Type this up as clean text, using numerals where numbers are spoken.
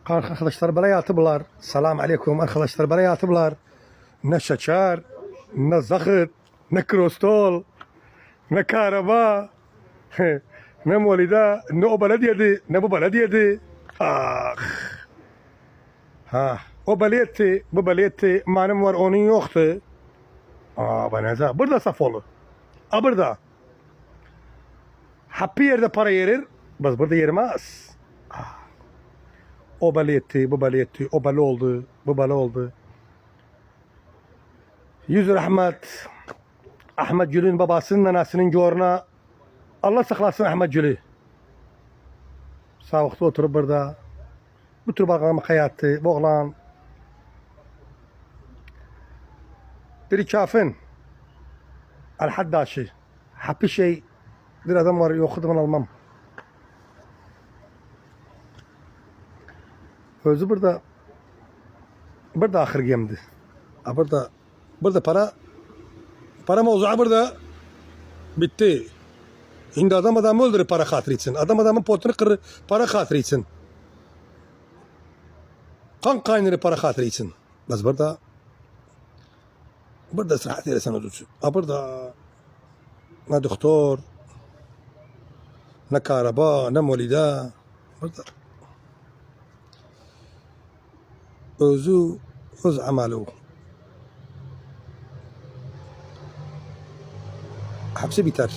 Arkadaşlar buraya atıblar. Selam aleyküm arkadaşlar buraya atıblar. Ne şeker, ne zakıt, ne krostol, ne karaba, ne molida, ne o belediyedi, ne bu belediyedi. Ah. Ha, o belediyetti, bu belediyetti, manım var onun yoktu. Bana za, burada safolu. Burada. Happy yerde para yerir, bas burada yerimez. O belediyetti, bu belediyetti, o beli oldu, bu beli oldu. Yüz rahmet Ahmet Gül'ün babasının anasının goruna Allah saklasın Ahmet Gül'ü. Sağlıkta oturup burada bu tür bağlamak hayatı, bu oğlan biri kafin El-Haddaşi happy şey bir adam var yoxudu ben almam. Özü burada ahir gemdi. Burada para mevzuu burada bitti. Şimdi adam öldürür para hatırı için. Adamın potunu kırır para hatırı için. Kan kaynırır para hatırı için. Bas burada sırahat edersen olursun. Burada ne doktor, ne karaba, ne molida. Burada öz amalu. Hapsi biter.